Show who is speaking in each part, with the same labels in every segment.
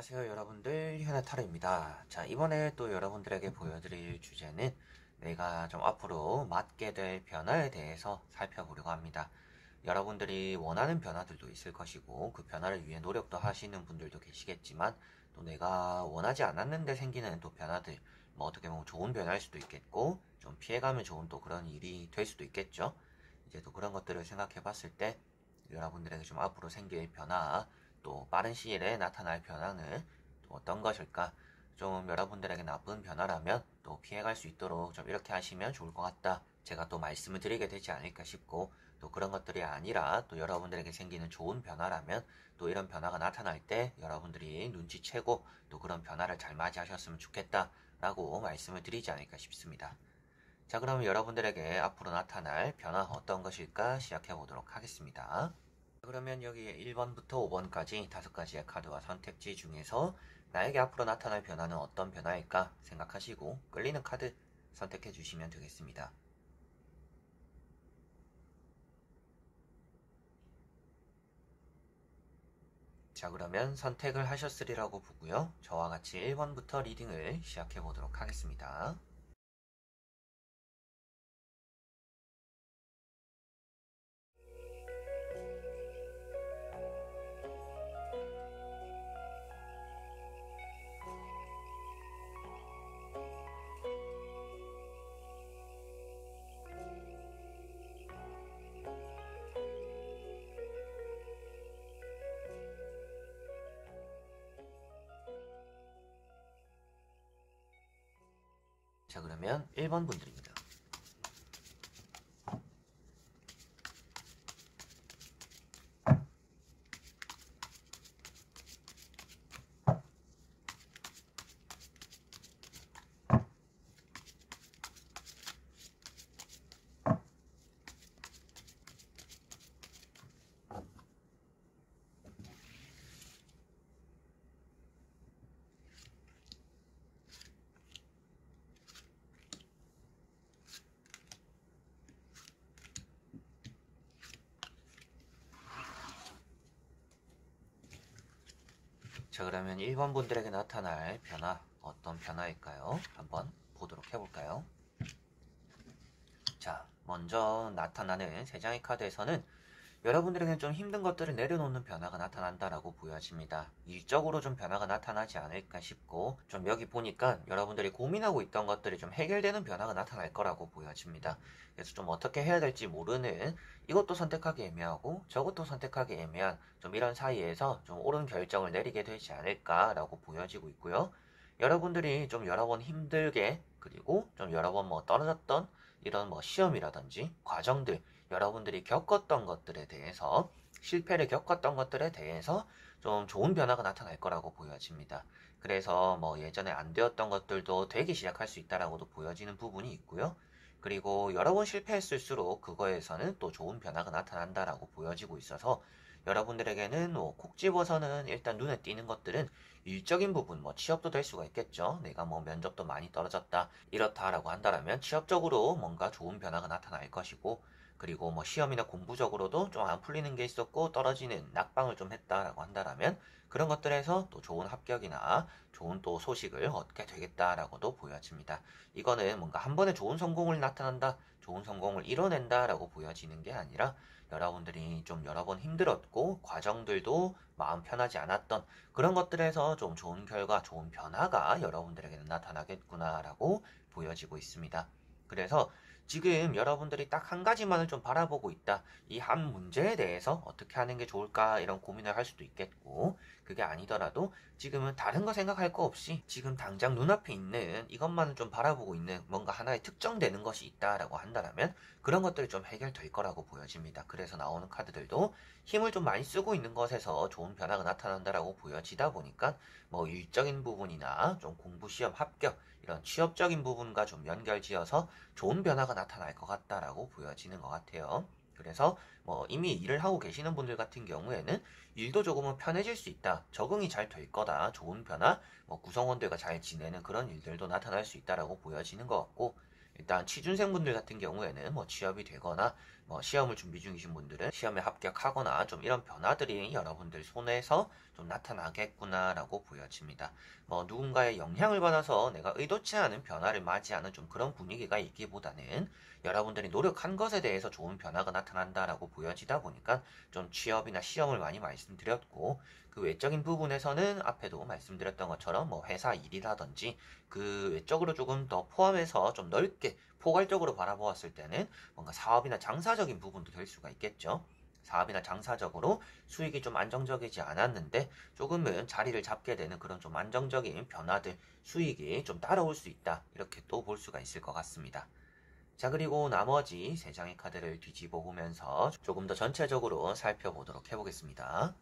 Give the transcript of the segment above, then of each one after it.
Speaker 1: 안녕하세요 여러분들, 현아타로입니다. 자, 이번에 또 여러분들에게 보여드릴 주제는 내가 좀 앞으로 맞게 될 변화에 대해서 살펴보려고 합니다. 여러분들이 원하는 변화들도 있을 것이고 그 변화를 위해 노력도 하시는 분들도 계시겠지만, 또 내가 원하지 않았는데 생기는 또 변화들, 뭐 어떻게 보면 좋은 변화일 수도 있겠고 좀 피해가면 좋은 또 그런 일이 될 수도 있겠죠. 이제 또 그런 것들을 생각해 봤을 때 여러분들에게 좀 앞으로 생길 변화, 또 빠른 시일에 나타날 변화는 또 어떤 것일까? 좀 여러분들에게 나쁜 변화라면 또 피해갈 수 있도록 좀 이렇게 하시면 좋을 것 같다, 제가 또 말씀을 드리게 되지 않을까 싶고, 또 그런 것들이 아니라 또 여러분들에게 생기는 좋은 변화라면 또 이런 변화가 나타날 때 여러분들이 눈치채고 또 그런 변화를 잘 맞이하셨으면 좋겠다 라고 말씀을 드리지 않을까 싶습니다. 자, 그러면 여러분들에게 앞으로 나타날 변화 어떤 것일까 시작해 보도록 하겠습니다. 그러면 여기 1번부터 5번까지 5가지의 카드와 선택지 중에서 나에게 앞으로 나타날 변화는 어떤 변화일까 생각하시고 끌리는 카드 선택해 주시면 되겠습니다. 자, 그러면 선택을 하셨으리라고 보고요. 저와 같이 1번부터 리딩을 시작해 보도록 하겠습니다. 자, 그러면 1번 분들입니다. 자, 그러면 1번 분들에게 나타날 변화 어떤 변화일까요? 한번 보도록 해볼까요? 자, 먼저 나타나는 3장의 카드에서는 여러분들에게는 좀 힘든 것들을 내려놓는 변화가 나타난다라고 보여집니다. 일적으로 좀 변화가 나타나지 않을까 싶고, 좀 여기 보니까 여러분들이 고민하고 있던 것들이 좀 해결되는 변화가 나타날 거라고 보여집니다. 그래서 좀 어떻게 해야 될지 모르는, 이것도 선택하기 애매하고 저것도 선택하기 애매한 좀 이런 사이에서 좀 옳은 결정을 내리게 되지 않을까라고 보여지고 있고요. 여러분들이 좀 여러 번 힘들게, 그리고 좀 여러 번 뭐 떨어졌던 이런 뭐 시험이라든지 과정들, 여러분들이 겪었던 것들에 대해서, 실패를 겪었던 것들에 대해서 좀 좋은 변화가 나타날 거라고 보여집니다. 그래서 뭐 예전에 안 되었던 것들도 되기 시작할 수 있다라고도 보여지는 부분이 있고요. 그리고 여러 번 실패했을수록 그거에서는 또 좋은 변화가 나타난다라고 보여지고 있어서, 여러분들에게는 뭐 콕 집어서는 일단 눈에 띄는 것들은 일적인 부분, 뭐 취업도 될 수가 있겠죠. 내가 뭐 면접도 많이 떨어졌다, 이렇다라고 한다면 취업적으로 뭔가 좋은 변화가 나타날 것이고, 그리고 뭐 시험이나 공부적으로도 좀 안 풀리는 게 있었고 떨어지는 낙방을 좀 했다라고 한다면 그런 것들에서 또 좋은 합격이나 좋은 또 소식을 얻게 되겠다라고도 보여집니다. 이거는 뭔가 한 번에 좋은 성공을 나타난다, 좋은 성공을 이뤄낸다라고 보여지는 게 아니라, 여러분들이 좀 여러 번 힘들었고 과정들도 마음 편하지 않았던 그런 것들에서 좀 좋은 결과, 좋은 변화가 여러분들에게는 나타나겠구나라고 보여지고 있습니다. 그래서 지금 여러분들이 딱 한 가지만을 좀 바라보고 있다, 이 한 문제에 대해서 어떻게 하는 게 좋을까 이런 고민을 할 수도 있겠고, 그게 아니더라도 지금은 다른 거 생각할 거 없이 지금 당장 눈앞에 있는 이것만을 좀 바라보고 있는 뭔가 하나의 특정되는 것이 있다라고 한다면 그런 것들이 좀 해결될 거라고 보여집니다. 그래서 나오는 카드들도 힘을 좀 많이 쓰고 있는 것에서 좋은 변화가 나타난다라고 보여지다 보니까, 뭐 일적인 부분이나 좀 공부 시험 합격, 이런 취업적인 부분과 좀 연결지어서 좋은 변화가 나타날 것 같다라고 보여지는 것 같아요. 그래서 뭐 이미 일을 하고 계시는 분들 같은 경우에는 일도 조금은 편해질 수 있다, 적응이 잘 될 거다, 좋은 변화, 뭐 구성원들과 잘 지내는 그런 일들도 나타날 수 있다라고 보여지는 것 같고, 일단 취준생분들 같은 경우에는 뭐 취업이 되거나 시험을 준비 중이신 분들은 시험에 합격하거나 좀 이런 변화들이 여러분들 손에서 좀 나타나겠구나라고 보여집니다. 누군가의 영향을 받아서 내가 의도치 않은 변화를 맞이하는 좀 그런 분위기가 있기보다는 여러분들이 노력한 것에 대해서 좋은 변화가 나타난다라고 보여지다 보니까 좀 취업이나 시험을 많이 말씀드렸고, 그 외적인 부분에서는 앞에도 말씀드렸던 것처럼 회사 일이라든지 그 외적으로 조금 더 포함해서 좀 넓게 포괄적으로 바라보았을 때는 뭔가 사업이나 장사적인 부분도 될 수가 있겠죠. 사업이나 장사적으로 수익이 좀 안정적이지 않았는데 조금은 자리를 잡게 되는 그런 좀 안정적인 변화들, 수익이 좀 따라올 수 있다. 이렇게 또 볼 수가 있을 것 같습니다. 자, 그리고 나머지 세 장의 카드를 뒤집어 보면서 조금 더 전체적으로 살펴보도록 해보겠습니다.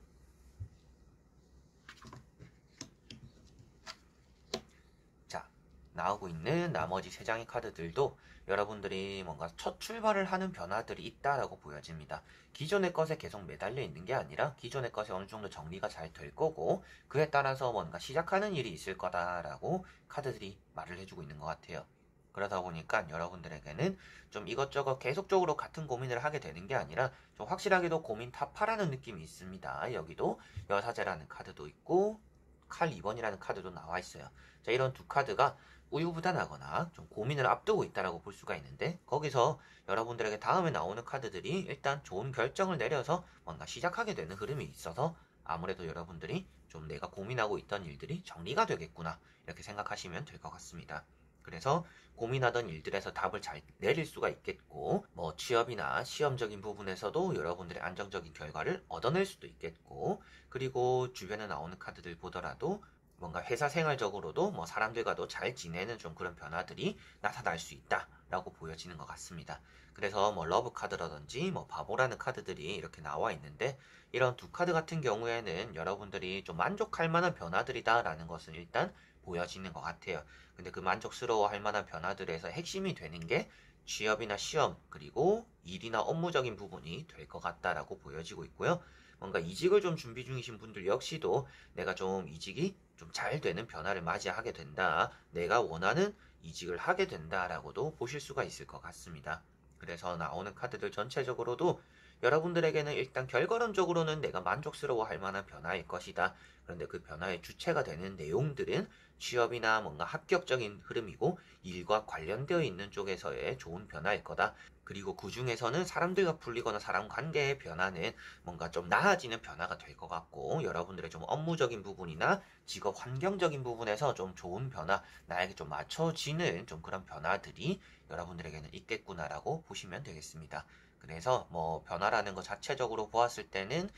Speaker 1: 자, 나오고 있는 나머지 세 장의 카드들도 여러분들이 뭔가 첫 출발을 하는 변화들이 있다라고 보여집니다. 기존의 것에 계속 매달려 있는 게 아니라 기존의 것에 어느 정도 정리가 잘 될 거고, 그에 따라서 뭔가 시작하는 일이 있을 거다라고 카드들이 말을 해주고 있는 것 같아요. 그러다 보니까 여러분들에게는 좀 이것저것 계속적으로 같은 고민을 하게 되는 게 아니라 좀 확실하게도 고민 타파라는 느낌이 있습니다. 여기도 여사제라는 카드도 있고 칼 2번이라는 카드도 나와 있어요. 자, 이런 두 카드가 우유부단하거나 좀 고민을 앞두고 있다라고 볼 수가 있는데, 거기서 여러분들에게 다음에 나오는 카드들이 일단 좋은 결정을 내려서 뭔가 시작하게 되는 흐름이 있어서 아무래도 여러분들이 좀 내가 고민하고 있던 일들이 정리가 되겠구나 이렇게 생각하시면 될 것 같습니다. 그래서 고민하던 일들에서 답을 잘 내릴 수가 있겠고, 취업이나 시험적인 부분에서도 여러분들의 안정적인 결과를 얻어낼 수도 있겠고, 그리고 주변에 나오는 카드들 보더라도 뭔가 회사 생활적으로도 사람들과도 잘 지내는 좀 그런 변화들이 나타날 수 있다라고 보여지는 것 같습니다. 그래서 러브 카드라든지 바보라는 카드들이 이렇게 나와 있는데, 이런 두 카드 같은 경우에는 여러분들이 좀 만족할 만한 변화들이다라는 것은 일단 보여지는 것 같아요. 근데 그 만족스러워할 만한 변화들에서 핵심이 되는 게 취업이나 시험, 그리고 일이나 업무적인 부분이 될 것 같다라고 보여지고 있고요. 뭔가 이직을 좀 준비 중이신 분들 역시도 내가 좀 이직이 좀 잘 되는 변화를 맞이하게 된다, 내가 원하는 이직을 하게 된다라고도 보실 수가 있을 것 같습니다. 그래서 나오는 카드들 전체적으로도 여러분들에게는 일단 결과론적으로는 내가 만족스러워할 만한 변화일 것이다. 그런데 그 변화의 주체가 되는 내용들은 취업이나 뭔가 합격적인 흐름이고 일과 관련되어 있는 쪽에서의 좋은 변화일 거다. 그리고 그 중에서는 사람들과 풀리거나 사람 관계의 변화는 뭔가 좀 나아지는 변화가 될 것 같고, 여러분들의 좀 업무적인 부분이나 직업 환경적인 부분에서 좀 좋은 변화, 나에게 좀 맞춰지는 좀 그런 변화들이 여러분들에게는 있겠구나라고 보시면 되겠습니다. 그래서 변화라는 것 자체적으로 보았을 때는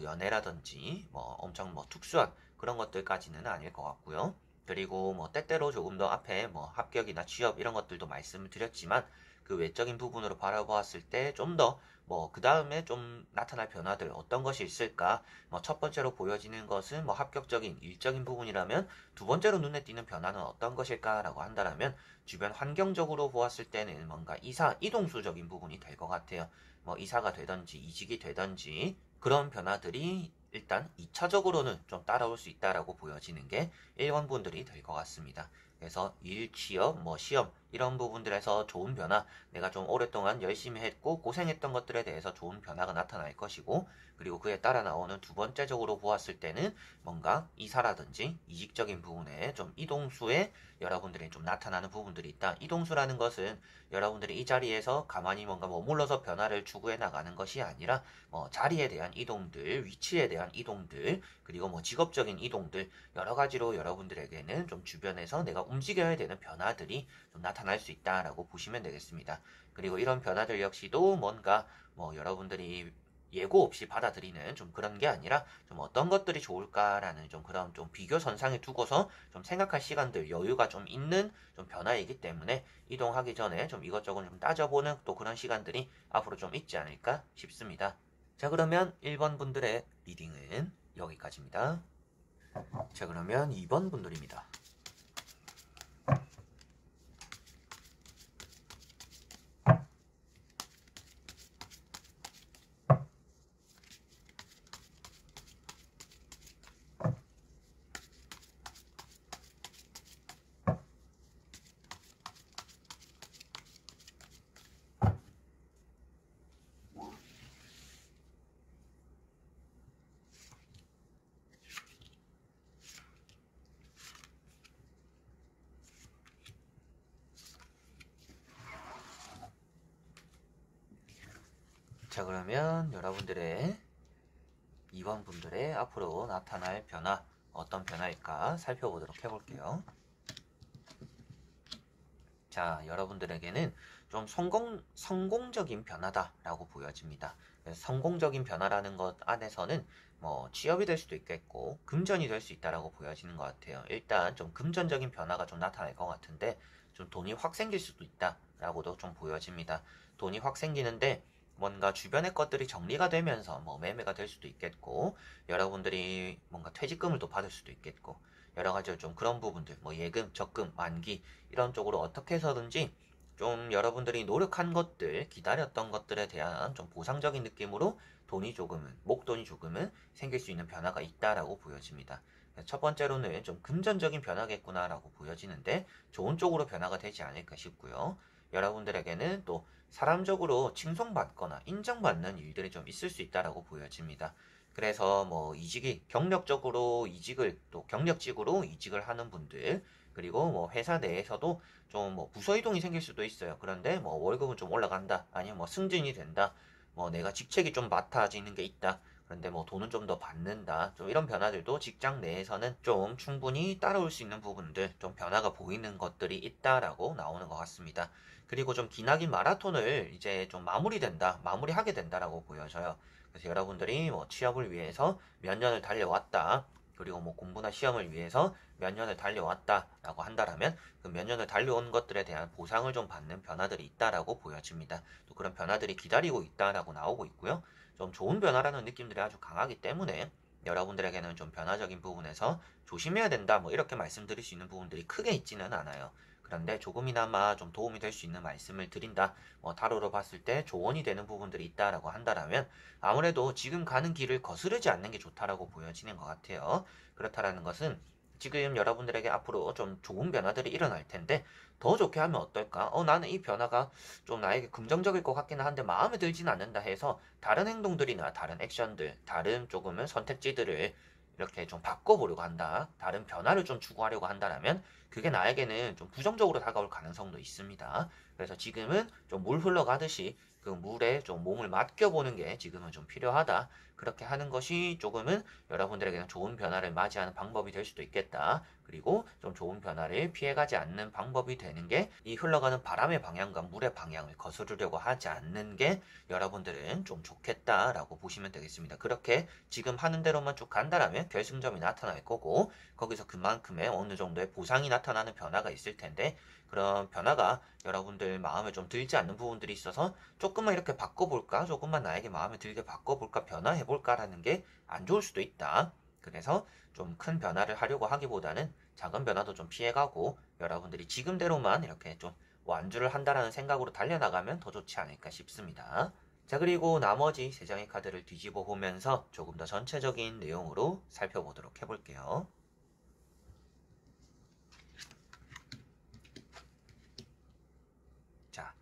Speaker 1: 연애라든지 엄청 특수한 그런 것들까지는 아닐 것 같고요. 그리고 때때로 조금 더 앞에 합격이나 취업 이런 것들도 말씀을 드렸지만, 그 외적인 부분으로 바라보았을 때 좀 더 그 다음에 좀 나타날 변화들 어떤 것이 있을까? 첫 번째로 보여지는 것은 합격적인 일적인 부분이라면, 두 번째로 눈에 띄는 변화는 어떤 것일까라고 한다면 주변 환경적으로 보았을 때는 뭔가 이사, 이동수적인 부분이 될 것 같아요. 이사가 되든지 이직이 되든지 그런 변화들이 일단 2차적으로는 좀 따라올 수 있다라고 보여지는 게 1번 분들이 될 것 같습니다. 그래서 일, 취업, 시험 이런 부분들에서 좋은 변화, 내가 좀 오랫동안 열심히 했고 고생했던 것들에 대해서 좋은 변화가 나타날 것이고, 그리고 그에 따라 나오는 두 번째적으로 보았을 때는 뭔가 이사라든지 이직적인 부분에 좀 이동수에 여러분들이 좀 나타나는 부분들이 있다. 이동수라는 것은 여러분들이 이 자리에서 가만히 뭔가 머물러서 변화를 추구해 나가는 것이 아니라 자리에 대한 이동들, 위치에 대한 이동들, 그리고 직업적인 이동들, 여러 가지로 여러분들에게는 좀 주변에서 내가 움직여야 되는 변화들이 좀 나타날 수 있다라고 보시면 되겠습니다. 그리고 이런 변화들 역시도 뭔가 여러분들이 예고 없이 받아들이는 좀 그런 게 아니라 좀 어떤 것들이 좋을까라는 좀 그런 좀 비교 선상에 두고서 좀 생각할 시간들, 여유가 좀 있는 좀 변화이기 때문에 이동하기 전에 좀 이것저것 좀 따져보는 또 그런 시간들이 앞으로 좀 있지 않을까 싶습니다. 자, 그러면 1번 분들의 리딩은 여기까지입니다. 자, 그러면 2번 분들입니다. 자, 그러면 여러분들의 2번 분들의 앞으로 나타날 변화, 어떤 변화일까 살펴보도록 해볼게요. 자, 여러분들에게는 좀 성공적인 변화다라고 보여집니다. 성공적인 변화라는 것 안에서는 뭐 취업이 될 수도 있겠고 금전이 될 수 있다라고 보여지는 것 같아요. 일단 좀 금전적인 변화가 좀 나타날 것 같은데 좀 돈이 확 생길 수도 있다라고도 좀 보여집니다. 돈이 확 생기는데 뭔가 주변의 것들이 정리가 되면서 뭐 매매가 될 수도 있겠고 여러분들이 뭔가 퇴직금을 또 받을 수도 있겠고 여러 가지 좀 그런 부분들 뭐 예금, 적금, 만기 이런 쪽으로 어떻게 해서든지 좀 여러분들이 노력한 것들, 기다렸던 것들에 대한 좀 보상적인 느낌으로 돈이 조금은, 목돈이 조금은 생길 수 있는 변화가 있다라고 보여집니다. 첫 번째로는 좀 금전적인 변화겠구나라고 보여지는데 좋은 쪽으로 변화가 되지 않을까 싶고요. 여러분들에게는 또 사람적으로 칭송받거나 인정받는 일들이 좀 있을 수 있다라고 보여집니다. 그래서 뭐 이직이 경력적으로 이직을 또 경력직으로 이직을 하는 분들 그리고 뭐 회사 내에서도 좀 뭐 부서 이동이 생길 수도 있어요. 그런데 뭐 월급은 좀 올라간다. 아니면 뭐 승진이 된다. 뭐 내가 직책이 좀 맡아지는 게 있다. 그런데 뭐 돈은 좀 더 받는다. 좀 이런 변화들도 직장 내에서는 좀 충분히 따라올 수 있는 부분들, 좀 변화가 보이는 것들이 있다라고 나오는 것 같습니다. 그리고 좀 기나긴 마라톤을 이제 좀 마무리하게 된다라고 보여져요. 그래서 여러분들이 뭐 취업을 위해서 몇 년을 달려왔다. 그리고 뭐 공부나 시험을 위해서 몇 년을 달려왔다라고 한다라면 그 몇 년을 달려온 것들에 대한 보상을 좀 받는 변화들이 있다라고 보여집니다. 또 그런 변화들이 기다리고 있다라고 나오고 있고요. 좀 좋은 변화라는 느낌들이 아주 강하기 때문에 여러분들에게는 좀 변화적인 부분에서 조심해야 된다 뭐 이렇게 말씀드릴 수 있는 부분들이 크게 있지는 않아요. 그런데 조금이나마 좀 도움이 될 수 있는 말씀을 드린다. 뭐 타로로 봤을 때 조언이 되는 부분들이 있다라고 한다라면 아무래도 지금 가는 길을 거스르지 않는 게 좋다라고 보여지는 것 같아요. 그렇다라는 것은 지금 여러분들에게 앞으로 좀 좋은 변화들이 일어날 텐데 더 좋게 하면 어떨까? 나는 이 변화가 좀 나에게 긍정적일 것 같기는 한데 마음에 들지는 않는다 해서 다른 행동들이나 다른 액션들, 다른 조금은 선택지들을 이렇게 좀 바꿔보려고 한다. 다른 변화를 좀 추구하려고 한다라면 그게 나에게는 좀 부정적으로 다가올 가능성도 있습니다. 그래서 지금은 좀 물 흘러가듯이 그 물에 좀 몸을 맡겨보는 게 지금은 좀 필요하다. 그렇게 하는 것이 조금은 여러분들에게는 좋은 변화를 맞이하는 방법이 될 수도 있겠다. 그리고 좀 좋은 변화를 피해가지 않는 방법이 되는 게 이 흘러가는 바람의 방향과 물의 방향을 거스르려고 하지 않는 게 여러분들은 좀 좋겠다라고 보시면 되겠습니다. 그렇게 지금 하는 대로만 쭉 간다라면 결승점이 나타날 거고 거기서 그만큼의 어느 정도의 보상이 나타나는 변화가 있을 텐데 그런 변화가 여러분들 마음에 좀 들지 않는 부분들이 있어서 조금만 이렇게 바꿔볼까? 조금만 나에게 마음에 들게 바꿔볼까? 변화해볼까라는 게 안 좋을 수도 있다. 그래서 좀 큰 변화를 하려고 하기보다는 작은 변화도 좀 피해가고 여러분들이 지금대로만 이렇게 좀 완주를 한다라는 생각으로 달려나가면 더 좋지 않을까 싶습니다. 자, 그리고 나머지 3장의 카드를 뒤집어 보면서 조금 더 전체적인 내용으로 살펴보도록 해볼게요. 자,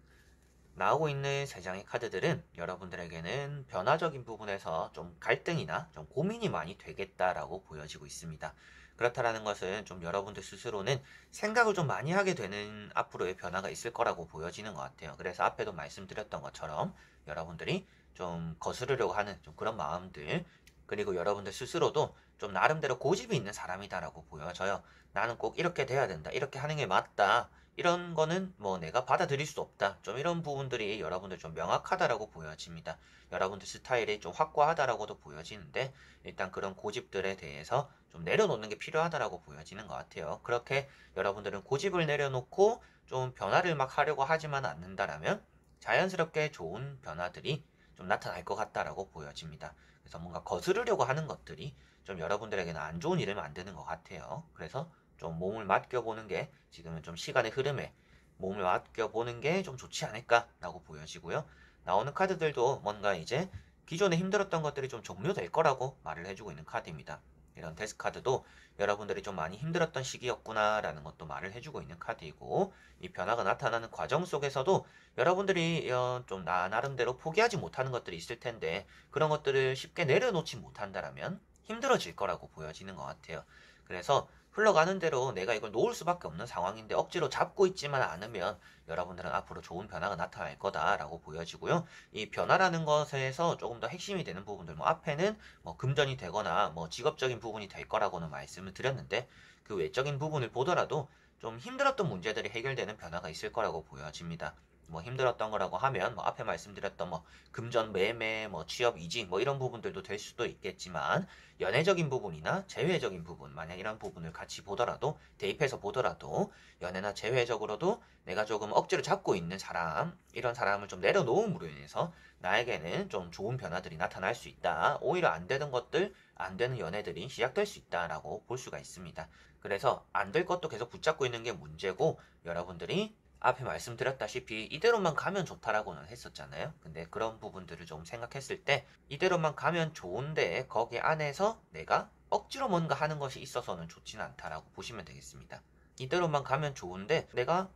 Speaker 1: 나오고 있는 3장의 카드들은 여러분들에게는 변화적인 부분에서 좀 갈등이나 좀 고민이 많이 되겠다라고 보여지고 있습니다. 그렇다라는 것은 좀 여러분들 스스로는 생각을 좀 많이 하게 되는 앞으로의 변화가 있을 거라고 보여지는 것 같아요. 그래서 앞에도 말씀드렸던 것처럼 여러분들이 좀 거스르려고 하는 좀 그런 마음들 그리고 여러분들 스스로도 좀 나름대로 고집이 있는 사람이다라고 보여져요. 나는 꼭 이렇게 돼야 된다. 이렇게 하는 게 맞다. 이런 거는 뭐 내가 받아들일 수 없다. 좀 이런 부분들이 여러분들 좀 명확하다라고 보여집니다. 여러분들 스타일이 좀 확고하다라고도 보여지는데 일단 그런 고집들에 대해서 좀 내려놓는 게 필요하다라고 보여지는 것 같아요. 그렇게 여러분들은 고집을 내려놓고 좀 변화를 막 하려고 하지만 않는다라면 자연스럽게 좋은 변화들이 좀 나타날 것 같다라고 보여집니다. 그래서 뭔가 거스르려고 하는 것들이 좀 여러분들에게는 안 좋은 일을 만드는 것 같아요. 그래서 좀 몸을 맡겨보는 게 지금은 좀 시간의 흐름에 몸을 맡겨보는 게 좀 좋지 않을까라고 보여지고요. 나오는 카드들도 뭔가 이제 기존에 힘들었던 것들이 좀 종료될 거라고 말을 해주고 있는 카드입니다. 이런 데스 카드도 여러분들이 좀 많이 힘들었던 시기였구나라는 것도 말을 해주고 있는 카드이고 이 변화가 나타나는 과정 속에서도 여러분들이 좀 나름대로 포기하지 못하는 것들이 있을 텐데 그런 것들을 쉽게 내려놓지 못한다라면 힘들어질 거라고 보여지는 것 같아요. 그래서 흘러가는 대로 내가 이걸 놓을 수밖에 없는 상황인데 억지로 잡고 있지만 않으면 여러분들은 앞으로 좋은 변화가 나타날 거다라고 보여지고요. 이 변화라는 것에서 조금 더 핵심이 되는 부분들, 뭐 앞에는 뭐 금전이 되거나 뭐 직업적인 부분이 될 거라고는 말씀을 드렸는데 그 외적인 부분을 보더라도 좀 힘들었던 문제들이 해결되는 변화가 있을 거라고 보여집니다. 뭐 힘들었던 거라고 하면 뭐 앞에 말씀드렸던 뭐 금전 매매, 뭐 취업 이직 뭐 이런 부분들도 될 수도 있겠지만 연애적인 부분이나 재회적인 부분, 만약 이런 부분을 같이 보더라도 대입해서 보더라도 연애나 재회적으로도 내가 조금 억지로 잡고 있는 사람, 이런 사람을 좀 내려놓음으로 인해서 나에게는 좀 좋은 변화들이 나타날 수 있다. 오히려 안 되는 것들, 안 되는 연애들이 시작될 수 있다라고 볼 수가 있습니다. 그래서 안 될 것도 계속 붙잡고 있는 게 문제고, 여러분들이 앞에 말씀드렸다시피 이대로만 가면 좋다라고는 했었잖아요. 근데 그런 부분들을 좀 생각했을 때 이대로만 가면 좋은데 거기 안에서 내가 억지로 뭔가 하는 것이 있어서는 좋지는 않다라고 보시면 되겠습니다. 이대로만 가면 좋은데 내가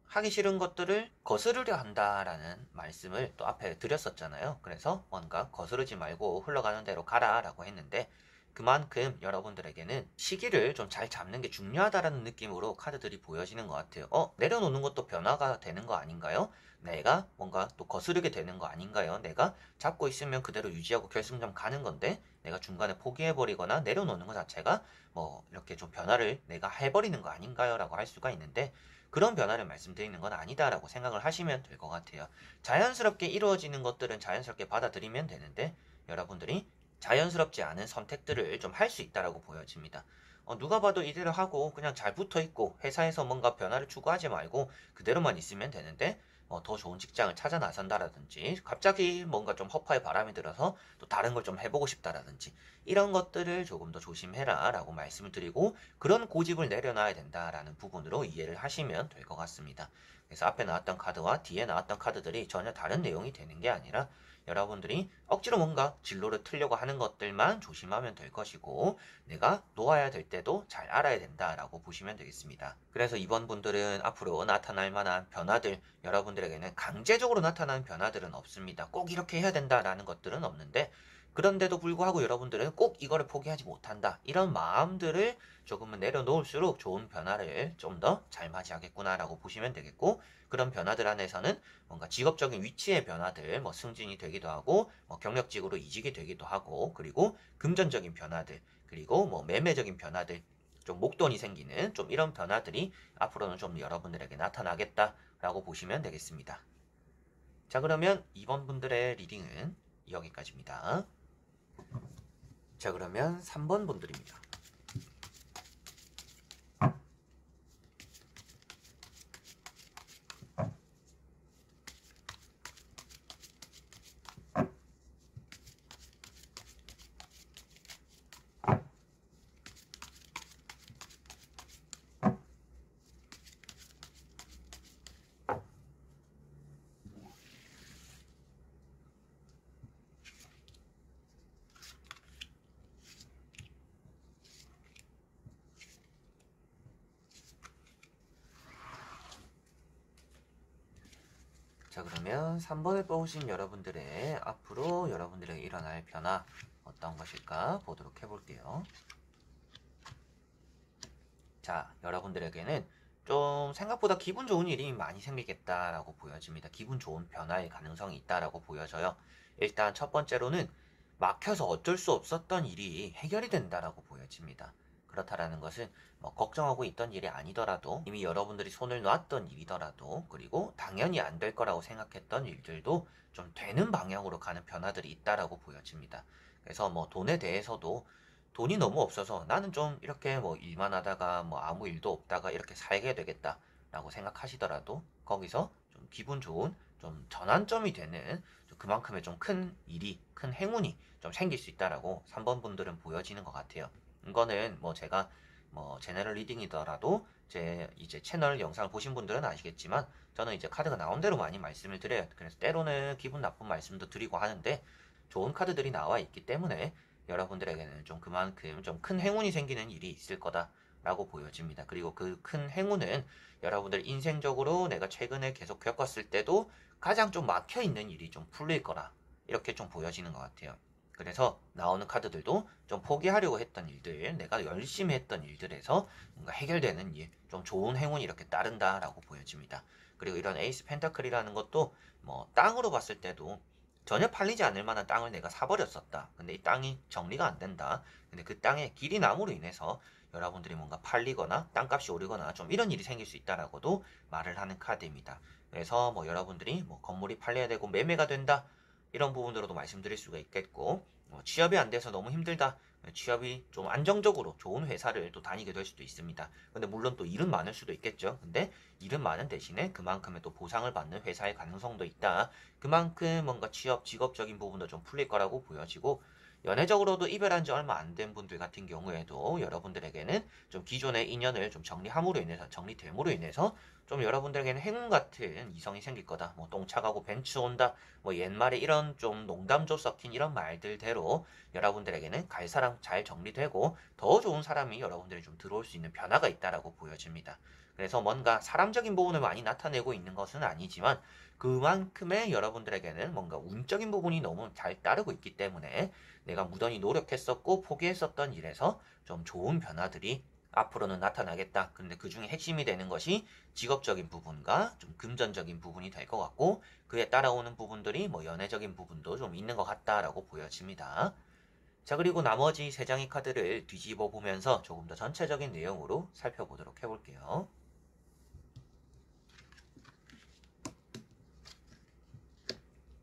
Speaker 1: 하기 싫은 것들을 거스르려 한다라는 말씀을 또 앞에 드렸었잖아요. 그래서 뭔가 거스르지 말고 흘러가는 대로 가라라고 했는데 그만큼 여러분들에게는 시기를 좀 잘 잡는 게 중요하다라는 느낌으로 카드들이 보여지는 것 같아요. 내려놓는 것도 변화가 되는 거 아닌가요? 내가 뭔가 또 거스르게 되는 거 아닌가요? 내가 잡고 있으면 그대로 유지하고 결승점 가는 건데 내가 중간에 포기해버리거나 내려놓는 것 자체가 뭐 이렇게 좀 변화를 내가 해버리는 거 아닌가요? 라고 할 수가 있는데 그런 변화를 말씀드리는 건 아니다라고 생각을 하시면 될 것 같아요. 자연스럽게 이루어지는 것들은 자연스럽게 받아들이면 되는데 여러분들이 자연스럽지 않은 선택들을 좀 할 수 있다라고 보여집니다. 누가 봐도 이대로 하고 그냥 잘 붙어 있고 회사에서 뭔가 변화를 추구하지 말고 그대로만 있으면 되는데 더 좋은 직장을 찾아 나선다라든지 갑자기 뭔가 좀 허파에 바람이 들어서 또 다른 걸 좀 해보고 싶다라든지 이런 것들을 조금 더 조심해라 라고 말씀을 드리고 그런 고집을 내려놔야 된다라는 부분으로 이해를 하시면 될 것 같습니다. 그래서 앞에 나왔던 카드와 뒤에 나왔던 카드들이 전혀 다른 내용이 되는 게 아니라 여러분들이 억지로 뭔가 진로를 틀려고 하는 것들만 조심하면 될 것이고 내가 놓아야 될 때도 잘 알아야 된다라고 보시면 되겠습니다. 그래서 이번 분들은 앞으로 나타날 만한 변화들, 여러분들에게는 강제적으로 나타나는 변화들은 없습니다. 꼭 이렇게 해야 된다라는 것들은 없는데 그런데도 불구하고 여러분들은 꼭 이거를 포기하지 못한다. 이런 마음들을 조금은 내려놓을수록 좋은 변화를 좀 더 잘 맞이하겠구나라고 보시면 되겠고 그런 변화들 안에서는 뭔가 직업적인 위치의 변화들, 뭐 승진이 되기도 하고, 뭐 경력직으로 이직이 되기도 하고, 그리고 금전적인 변화들, 그리고 뭐 매매적인 변화들, 좀 목돈이 생기는 좀 이런 변화들이 앞으로는 좀 여러분들에게 나타나겠다라고 보시면 되겠습니다. 자, 그러면 이번 분들의 리딩은 여기까지입니다. 자, 그러면 3번 분들입니다. 자, 그러면 3번을 뽑으신 여러분들의 앞으로 여러분들에게 일어날 변화 어떤 것일까 보도록 해볼게요. 자, 여러분들에게는 좀 생각보다 기분 좋은 일이 많이 생기겠다라고 보여집니다. 기분 좋은 변화의 가능성이 있다라고 보여져요. 일단 첫 번째로는 막혀서 어쩔 수 없었던 일이 해결이 된다라고 보여집니다. 그렇다라는 것은 뭐 걱정하고 있던 일이 아니더라도 이미 여러분들이 손을 놨던 일이더라도 그리고 당연히 안 될 거라고 생각했던 일들도 좀 되는 방향으로 가는 변화들이 있다라고 보여집니다. 그래서 뭐 돈에 대해서도 돈이 너무 없어서 나는 좀 이렇게 뭐 일만 하다가 뭐 아무 일도 없다가 이렇게 살게 되겠다라고 생각하시더라도 거기서 좀 기분 좋은 좀 전환점이 되는 그만큼의 좀 큰 일이 큰 행운이 좀 생길 수 있다라고 3번 분들은 보여지는 것 같아요. 이거는 뭐 제가 뭐 제너럴 리딩이더라도 제 이제 채널 영상을 보신 분들은 아시겠지만 저는 이제 카드가 나온 대로 많이 말씀을 드려요. 그래서 때로는 기분 나쁜 말씀도 드리고 하는데 좋은 카드들이 나와 있기 때문에 여러분들에게는 좀 그만큼 좀 큰 행운이 생기는 일이 있을 거다라고 보여집니다. 그리고 그 큰 행운은 여러분들 인생적으로 내가 최근에 계속 겪었을 때도 가장 좀 막혀 있는 일이 좀 풀릴 거라 이렇게 좀 보여지는 것 같아요. 그래서 나오는 카드들도 좀 포기하려고 했던 일들, 내가 열심히 했던 일들에서 뭔가 해결되는 일, 좀 좋은 행운이 이렇게 따른다라고 보여집니다. 그리고 이런 에이스 펜타클이라는 것도 뭐 땅으로 봤을 때도 전혀 팔리지 않을 만한 땅을 내가 사버렸었다. 근데 이 땅이 정리가 안 된다. 근데 그 땅에 길이 남으로 인해서 여러분들이 뭔가 팔리거나 땅값이 오르거나 좀 이런 일이 생길 수 있다라고도 말을 하는 카드입니다. 그래서 뭐 여러분들이 뭐 건물이 팔려야 되고 매매가 된다. 이런 부분으로도 말씀드릴 수가 있겠고, 취업이 안 돼서 너무 힘들다. 취업이 좀 안정적으로 좋은 회사를 또 다니게 될 수도 있습니다. 근데 물론 또 일은 많을 수도 있겠죠. 근데 일은 많은 대신에 그만큼의 또 보상을 받는 회사의 가능성도 있다. 그만큼 뭔가 취업, 직업적인 부분도 좀 풀릴 거라고 보여지고, 연애적으로도 이별한 지 얼마 안 된 분들 같은 경우에도 여러분들에게는 좀 기존의 인연을 좀 정리됨으로 인해서 좀 여러분들에게는 행운 같은 이성이 생길 거다. 뭐 똥차 가고 벤츠 온다. 뭐 옛말에 이런 좀 농담조 섞인 이런 말들대로 여러분들에게는 갈 사람 잘 정리되고 더 좋은 사람이 여러분들이 좀 들어올 수 있는 변화가 있다라고 보여집니다. 그래서 뭔가 사람적인 부분을 많이 나타내고 있는 것은 아니지만 그만큼의 여러분들에게는 뭔가 운적인 부분이 너무 잘 따르고 있기 때문에 내가 무던히 노력했었고 포기했었던 일에서 좀 좋은 변화들이 앞으로는 나타나겠다. 근데 그 중에 핵심이 되는 것이 직업적인 부분과 좀 금전적인 부분이 될 것 같고 그에 따라오는 부분들이 뭐 연애적인 부분도 좀 있는 것 같다라고 보여집니다. 자, 그리고 나머지 세 장의 카드를 뒤집어 보면서 조금 더 전체적인 내용으로 살펴보도록 해볼게요.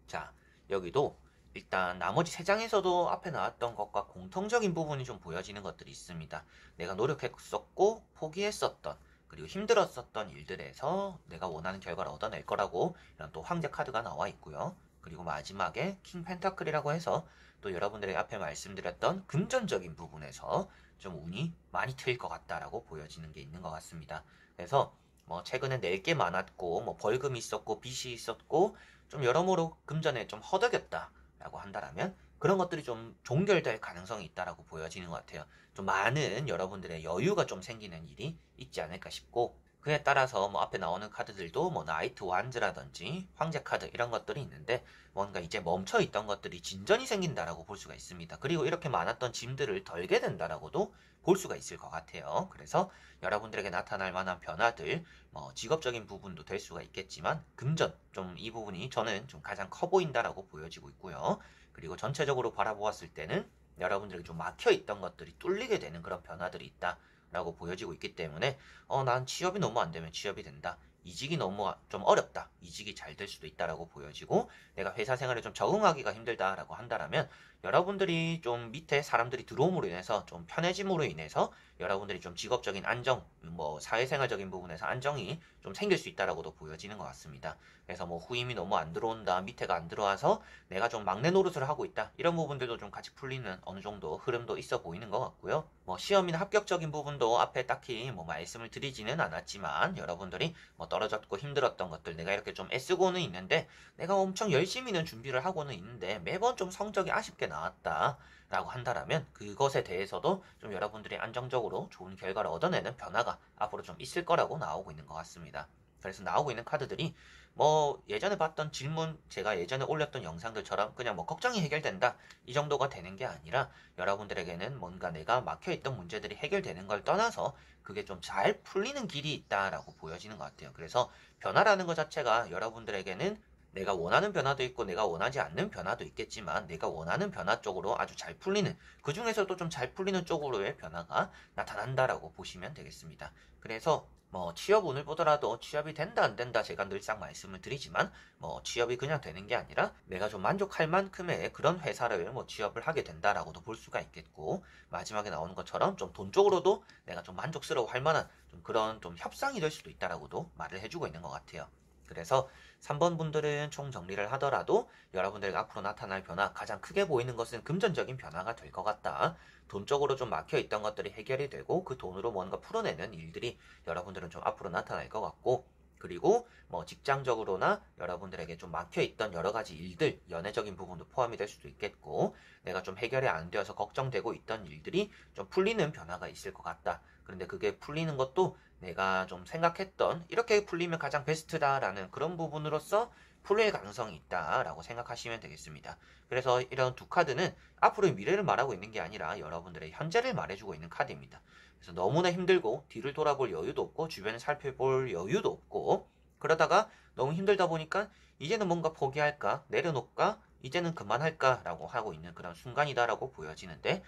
Speaker 1: 자, 여기도 일단 나머지 세 장에서도 앞에 나왔던 것과 공통적인 부분이 좀 보여지는 것들이 있습니다. 내가 노력했었고 포기했었던 그리고 힘들었었던 일들에서 내가 원하는 결과를 얻어낼 거라고 이런 또 황제 카드가 나와 있고요. 그리고 마지막에 킹 펜타클이라고 해서 또 여러분들에게 앞에 말씀드렸던 금전적인 부분에서 좀 운이 많이 트일 것 같다라고 보여지는 게 있는 것 같습니다. 그래서 뭐 최근에 낼 게 많았고 뭐 벌금이 있었고 빚이 있었고 좀 여러모로 금전에 좀 허덕였다라고 한다라면 그런 것들이 좀 종결될 가능성이 있다라고 보여지는 것 같아요. 좀 많은 여러분들의 여유가 좀 생기는 일이 있지 않을까 싶고 그에 따라서 뭐 앞에 나오는 카드들도 뭐 나이트 완즈라든지 황제 카드 이런 것들이 있는데 뭔가 이제 멈춰 있던 것들이 진전이 생긴다라고 볼 수가 있습니다. 그리고 이렇게 많았던 짐들을 덜게 된다라고도 볼 수가 있을 것 같아요. 그래서 여러분들에게 나타날 만한 변화들, 뭐 직업적인 부분도 될 수가 있겠지만 금전 좀 이 부분이 저는 좀 가장 커 보인다라고 보여지고 있고요. 그리고 전체적으로 바라보았을 때는 여러분들에게 좀 막혀 있던 것들이 뚫리게 되는 그런 변화들이 있다. 라고 보여지고 있기 때문에 난 취업이 너무 안 되면 취업이 된다. 이직이 너무 좀 어렵다. 이직이 잘 될 수도 있다라고 보여지고 내가 회사 생활에 좀 적응하기가 힘들다라고 한다라면 여러분들이 좀 밑에 사람들이 들어옴으로 인해서 좀 편해짐으로 인해서 여러분들이 좀 직업적인 안정, 뭐 사회생활적인 부분에서 안정이 좀 생길 수 있다라고도 보여지는 것 같습니다. 그래서 뭐 후임이 너무 안 들어온다, 밑에가 안 들어와서 내가 좀 막내 노릇을 하고 있다. 이런 부분들도 좀 같이 풀리는 어느 정도 흐름도 있어 보이는 것 같고요. 뭐 시험이나 합격적인 부분도 앞에 딱히 뭐 말씀을 드리지는 않았지만 여러분들이 뭐 떨어졌고 힘들었던 것들 내가 이렇게 좀 애쓰고는 있는데 내가 엄청 열심히는 준비를 하고는 있는데 매번 좀 성적이 아쉽게 나왔다. 라고 한다라면 그것에 대해서도 좀 여러분들이 안정적으로 좋은 결과를 얻어내는 변화가 앞으로 좀 있을 거라고 나오고 있는 것 같습니다. 그래서 나오고 있는 카드들이 뭐 예전에 봤던 질문 제가 예전에 올렸던 영상들처럼 그냥 뭐 걱정이 해결된다 이 정도가 되는 게 아니라 여러분들에게는 뭔가 내가 막혀있던 문제들이 해결되는 걸 떠나서 그게 좀 잘 풀리는 길이 있다라고 보여지는 것 같아요. 그래서 변화라는 것 자체가 여러분들에게는 내가 원하는 변화도 있고 내가 원하지 않는 변화도 있겠지만 내가 원하는 변화 쪽으로 아주 잘 풀리는 그 중에서도 좀 잘 풀리는 쪽으로의 변화가 나타난다라고 보시면 되겠습니다. 그래서 뭐 취업 운을 보더라도 취업이 된다 안 된다 제가 늘상 말씀을 드리지만 뭐 취업이 그냥 되는 게 아니라 내가 좀 만족할 만큼의 그런 회사를 뭐 취업을 하게 된다라고도 볼 수가 있겠고 마지막에 나오는 것처럼 좀 돈 쪽으로도 내가 좀 만족스러워 할 만한 좀 그런 좀 협상이 될 수도 있다라고도 말을 해주고 있는 것 같아요. 그래서 3번 분들은 총 정리를 하더라도 여러분들에게 앞으로 나타날 변화 가장 크게 보이는 것은 금전적인 변화가 될 것 같다. 돈 쪽으로 좀 막혀있던 것들이 해결이 되고 그 돈으로 뭔가 풀어내는 일들이 여러분들은 좀 앞으로 나타날 것 같고 그리고 뭐 직장적으로나 여러분들에게 좀 막혀있던 여러 가지 일들, 연애적인 부분도 포함이 될 수도 있겠고, 내가 좀 해결이 안 되어서 걱정되고 있던 일들이 좀 풀리는 변화가 있을 것 같다. 그런데 그게 풀리는 것도 내가 좀 생각했던 이렇게 풀리면 가장 베스트다라는 그런 부분으로서 풀릴 가능성이 있다라고 생각하시면 되겠습니다. 그래서 이런 두 카드는 앞으로의 미래를 말하고 있는 게 아니라 여러분들의 현재를 말해주고 있는 카드입니다. 그래서 너무나 힘들고 뒤를 돌아볼 여유도 없고 주변을 살펴볼 여유도 없고 그러다가 너무 힘들다 보니까 이제는 뭔가 포기할까 내려놓을까 이제는 그만할까 라고 하고 있는 그런 순간이다라고 보여지는데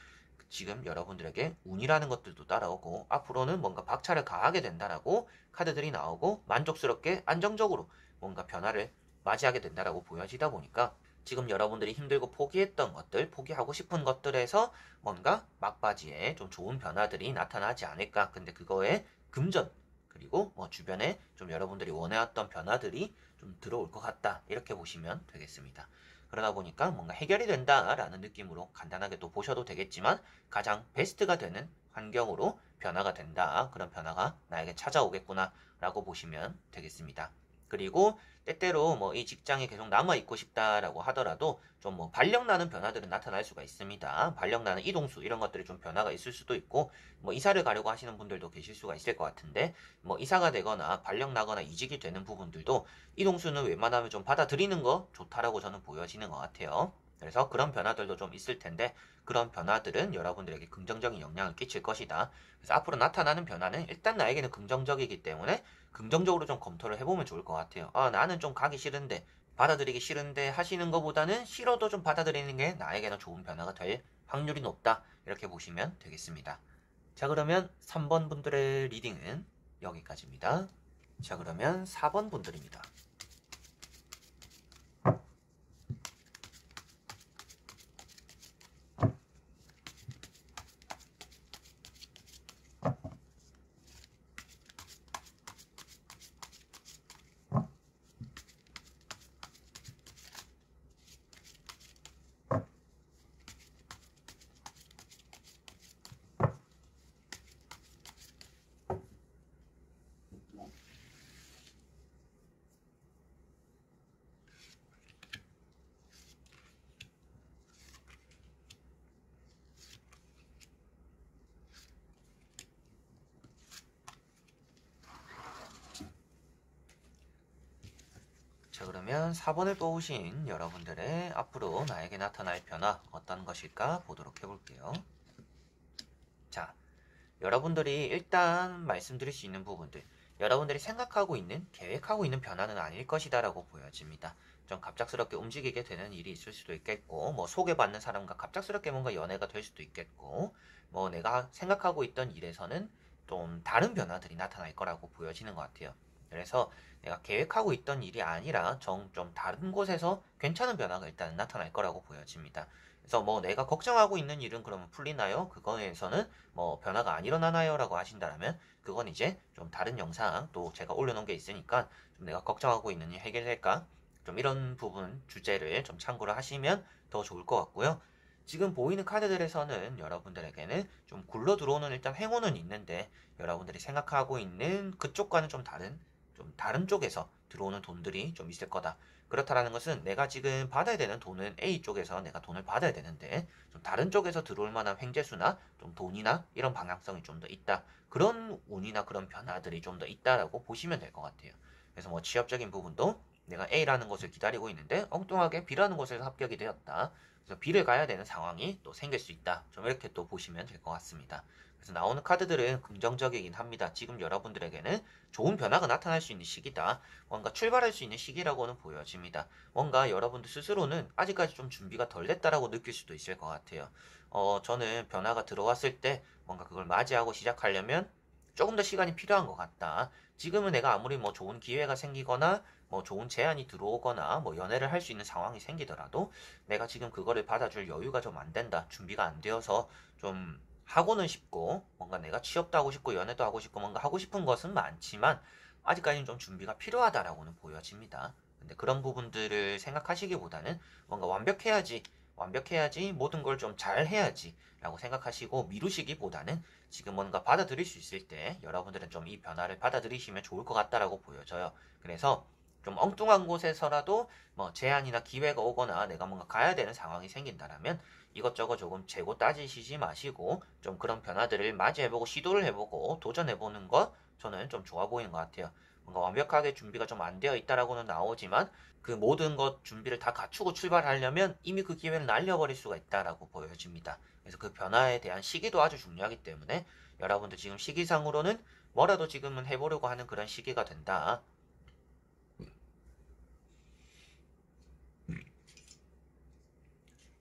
Speaker 1: 지금 여러분들에게 운이라는 것들도 따라오고 앞으로는 뭔가 박차를 가하게 된다라고 카드들이 나오고 만족스럽게 안정적으로 뭔가 변화를 맞이하게 된다라고 보여지다 보니까 지금 여러분들이 힘들고 포기했던 것들, 포기하고 싶은 것들에서 뭔가 막바지에 좀 좋은 변화들이 나타나지 않을까. 근데 그거에 금전, 그리고 뭐 주변에 좀 여러분들이 원해왔던 변화들이 좀 들어올 것 같다. 이렇게 보시면 되겠습니다. 그러다 보니까 뭔가 해결이 된다라는 느낌으로 간단하게 또 보셔도 되겠지만 가장 베스트가 되는 환경으로 변화가 된다. 그런 변화가 나에게 찾아오겠구나 라고 보시면 되겠습니다. 그리고 때때로 뭐 이 직장에 계속 남아있고 싶다라고 하더라도 좀 뭐 발령나는 변화들은 나타날 수가 있습니다. 발령나는 이동수 이런 것들이 좀 변화가 있을 수도 있고 뭐 이사를 가려고 하시는 분들도 계실 수가 있을 것 같은데 뭐 이사가 되거나 발령나거나 이직이 되는 부분들도 이동수는 웬만하면 좀 받아들이는 거 좋다라고 저는 보여지는 것 같아요. 그래서 그런 변화들도 좀 있을 텐데 그런 변화들은 여러분들에게 긍정적인 영향을 끼칠 것이다. 그래서 앞으로 나타나는 변화는 일단 나에게는 긍정적이기 때문에 긍정적으로 좀 검토를 해보면 좋을 것 같아요. 나는 좀 가기 싫은데 받아들이기 싫은데 하시는 것보다는 싫어도 좀 받아들이는 게 나에게는 좋은 변화가 될 확률이 높다. 이렇게 보시면 되겠습니다. 자, 그러면 3번 분들의 리딩은 여기까지입니다. 자, 그러면 4번 분들입니다. 자, 그러면 4번을 뽑으신 여러분들의 앞으로 나에게 나타날 변화 어떤 것일까 보도록 해볼게요. 자, 여러분들이 일단 말씀드릴 수 있는 부분들, 여러분들이 생각하고 있는, 계획하고 있는 변화는 아닐 것이다 라고 보여집니다. 좀 갑작스럽게 움직이게 되는 일이 있을 수도 있겠고, 뭐 소개받는 사람과 갑작스럽게 뭔가 연애가 될 수도 있겠고, 뭐 내가 생각하고 있던 일에서는 좀 다른 변화들이 나타날 거라고 보여지는 것 같아요. 그래서 내가 계획하고 있던 일이 아니라 좀 다른 곳에서 괜찮은 변화가 일단 나타날 거라고 보여집니다. 그래서 뭐 내가 걱정하고 있는 일은 그러면 풀리나요? 그거에서는 뭐 변화가 안 일어나나요? 라고 하신다면 그건 이제 좀 다른 영상 또 제가 올려놓은 게 있으니까 좀 내가 걱정하고 있는 일 해결될까? 좀 이런 부분 주제를 좀 참고를 하시면 더 좋을 것 같고요. 지금 보이는 카드들에서는 여러분들에게는 좀 굴러 들어오는 일단 행운은 있는데 여러분들이 생각하고 있는 그쪽과는 좀 다른 쪽에서 들어오는 돈들이 좀 있을 거다. 그렇다라는 것은 내가 지금 받아야 되는 돈은 A 쪽에서 내가 돈을 받아야 되는데 좀 다른 쪽에서 들어올 만한 횡재수나 좀 돈이나 이런 방향성이 좀 더 있다. 그런 운이나 그런 변화들이 좀 더 있다라고 보시면 될 것 같아요. 그래서 뭐 취업적인 부분도 내가 A라는 곳을 기다리고 있는데 엉뚱하게 B라는 곳에서 합격이 되었다. 그래서 B를 가야 되는 상황이 또 생길 수 있다. 좀 이렇게 또 보시면 될 것 같습니다. 그래서 나오는 카드들은 긍정적이긴 합니다. 지금 여러분들에게는 좋은 변화가 나타날 수 있는 시기다. 뭔가 출발할 수 있는 시기라고는 보여집니다. 뭔가 여러분들 스스로는 아직까지 좀 준비가 덜 됐다라고 느낄 수도 있을 것 같아요. 저는 변화가 들어왔을 때 뭔가 그걸 맞이하고 시작하려면 조금 더 시간이 필요한 것 같다. 지금은 내가 아무리 뭐 좋은 기회가 생기거나 뭐 좋은 제안이 들어오거나 뭐 연애를 할 수 있는 상황이 생기더라도 내가 지금 그거를 받아줄 여유가 좀 안 된다. 준비가 안 되어서 좀 하고는 싶고 뭔가 내가 취업도 하고 싶고 연애도 하고 싶고 뭔가 하고 싶은 것은 많지만 아직까지는 좀 준비가 필요하다라고는 보여집니다. 근데 그런 부분들을 생각하시기보다는 뭔가 완벽해야지 완벽해야지, 모든 걸 좀 잘해야지 라고 생각하시고 미루시기보다는 지금 뭔가 받아들일 수 있을 때 여러분들은 좀 이 변화를 받아들이시면 좋을 것 같다라고 보여져요. 그래서 좀 엉뚱한 곳에서라도 뭐 제한이나 기회가 오거나 내가 뭔가 가야 되는 상황이 생긴다라면 이것저것 조금 재고 따지시지 마시고 좀 그런 변화들을 맞이해보고 시도를 해보고 도전해보는 거 저는 좀 좋아 보이는 것 같아요. 뭔가 완벽하게 준비가 좀 안 되어 있다라고는 나오지만 그 모든 것 준비를 다 갖추고 출발하려면 이미 그 기회를 날려버릴 수가 있다라고 보여집니다. 그래서 그 변화에 대한 시기도 아주 중요하기 때문에 여러분들 지금 시기상으로는 뭐라도 지금은 해보려고 하는 그런 시기가 된다.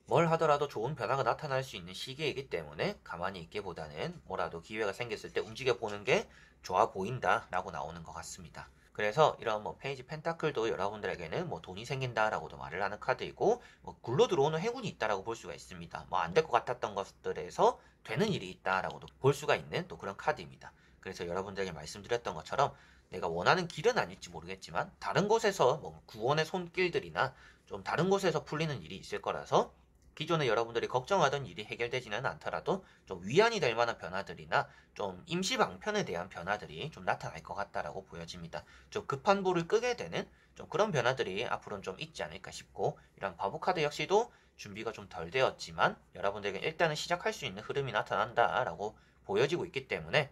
Speaker 1: 뭘 하더라도 좋은 변화가 나타날 수 있는 시기이기 때문에 가만히 있기보다는 뭐라도 기회가 생겼을 때 움직여보는 게 좋아 보인다 라고 나오는 것 같습니다. 그래서 이런 뭐 페이지 펜타클도 여러분들에게는 뭐 돈이 생긴다라고도 말을 하는 카드이고 뭐 굴러 들어오는 행운이 있다라고 볼 수가 있습니다. 뭐 안 될 것 같았던 것들에서 되는 일이 있다라고도 볼 수가 있는 또 그런 카드입니다. 그래서 여러분들에게 말씀드렸던 것처럼 내가 원하는 길은 아닐지 모르겠지만 다른 곳에서 뭐 구원의 손길들이나 좀 다른 곳에서 풀리는 일이 있을 거라서 기존에 여러분들이 걱정하던 일이 해결되지는 않더라도 좀 위안이 될 만한 변화들이나 좀 임시 방편에 대한 변화들이 좀 나타날 것 같다라고 보여집니다. 좀 급한 불을 끄게 되는 좀 그런 변화들이 앞으로는 좀 있지 않을까 싶고 이런 바보 카드 역시도 준비가 좀 덜 되었지만 여러분들에게 일단은 시작할 수 있는 흐름이 나타난다라고 보여지고 있기 때문에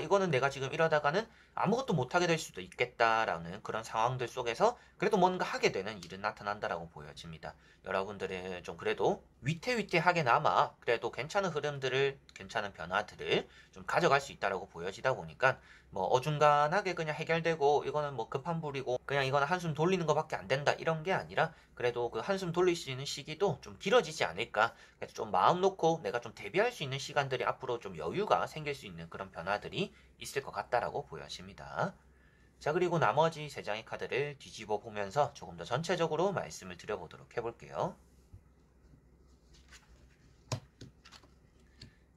Speaker 1: 이거는 내가 지금 이러다가는 아무것도 못하게 될 수도 있겠다라는 그런 상황들 속에서 그래도 뭔가 하게 되는 일은 나타난다라고 보여집니다. 여러분들은 좀 그래도 위태위태하게나마 그래도 괜찮은 흐름들을, 괜찮은 변화들을 좀 가져갈 수 있다라고 보여지다 보니까 뭐 어중간하게 그냥 해결되고 이거는 뭐 급한 불이고 그냥 이거는 한숨 돌리는 것밖에 안 된다 이런 게 아니라 그래도 그 한숨 돌릴 수 있는 시기도 좀 길어지지 않을까. 그래서 좀 마음 놓고 내가 좀 대비할 수 있는 시간들이 앞으로 좀 여유가 생길 수 있는 그런 변화들이 있을 것 같다라고 보여집니다. 자, 그리고 나머지 세 장의 카드를 뒤집어 보면서 조금 더 전체적으로 말씀을 드려보도록 해볼게요.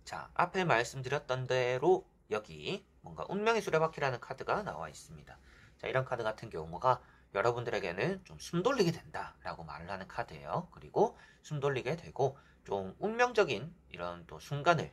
Speaker 1: 자, 앞에 말씀드렸던 대로 여기 뭔가 운명의 수레바퀴라는 카드가 나와 있습니다. 자, 이런 카드 같은 경우가 여러분들에게는 좀 숨 돌리게 된다라고 말을 하는 카드예요. 그리고 숨 돌리게 되고 좀 운명적인 이런 또 순간을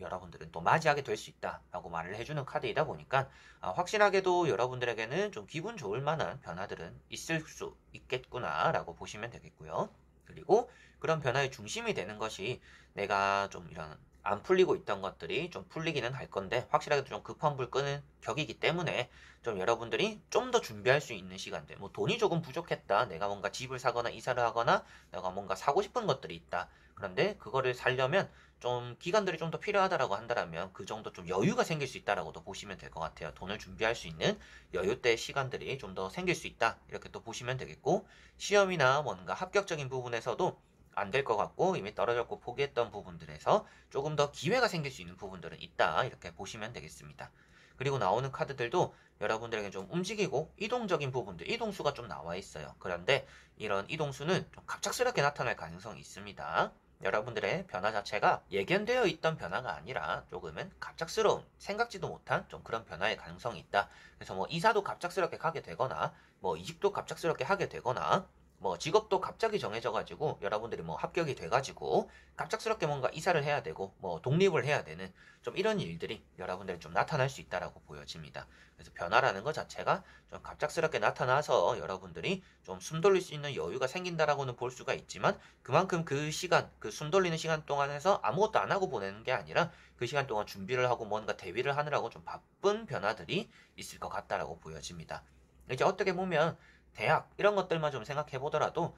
Speaker 1: 여러분들은 또 맞이하게 될 수 있다라고 말을 해주는 카드이다 보니까 확실하게도 여러분들에게는 좀 기분 좋을 만한 변화들은 있을 수 있겠구나라고 보시면 되겠고요. 그리고 그런 변화의 중심이 되는 것이 내가 좀 이런 안 풀리고 있던 것들이 좀 풀리기는 할 건데 확실하게 좀 급한 불 끄는 격이기 때문에 좀 여러분들이 좀 더 준비할 수 있는 시간들 뭐 돈이 조금 부족했다 내가 뭔가 집을 사거나 이사를 하거나 내가 뭔가 사고 싶은 것들이 있다 그런데 그거를 살려면 좀 기간들이 좀 더 필요하다라고 한다면 그 정도 좀 여유가 생길 수 있다라고도 보시면 될 것 같아요. 돈을 준비할 수 있는 여유대 시간들이 좀 더 생길 수 있다 이렇게 또 보시면 되겠고 시험이나 뭔가 합격적인 부분에서도 안 될 것 같고 이미 떨어졌고 포기했던 부분들에서 조금 더 기회가 생길 수 있는 부분들은 있다 이렇게 보시면 되겠습니다. 그리고 나오는 카드들도 여러분들에게 좀 움직이고 이동적인 부분들, 이동수가 좀 나와 있어요. 그런데 이런 이동수는 좀 갑작스럽게 나타날 가능성이 있습니다. 여러분들의 변화 자체가 예견되어 있던 변화가 아니라 조금은 갑작스러운 생각지도 못한 좀 그런 변화의 가능성이 있다. 그래서 뭐 이사도 갑작스럽게 가게 되거나 뭐 이직도 갑작스럽게 하게 되거나 뭐 직업도 갑자기 정해져가지고 여러분들이 뭐 합격이 돼가지고 갑작스럽게 뭔가 이사를 해야 되고 뭐 독립을 해야 되는 좀 이런 일들이 여러분들이 좀 나타날 수 있다라고 보여집니다. 그래서 변화라는 것 자체가 좀 갑작스럽게 나타나서 여러분들이 좀 숨 돌릴 수 있는 여유가 생긴다라고는 볼 수가 있지만 그만큼 그 시간, 그 숨 돌리는 시간 동안에서 아무것도 안 하고 보내는 게 아니라 그 시간 동안 준비를 하고 뭔가 대비를 하느라고 좀 바쁜 변화들이 있을 것 같다라고 보여집니다. 이제 어떻게 보면 대학 이런 것들만 좀 생각해 보더라도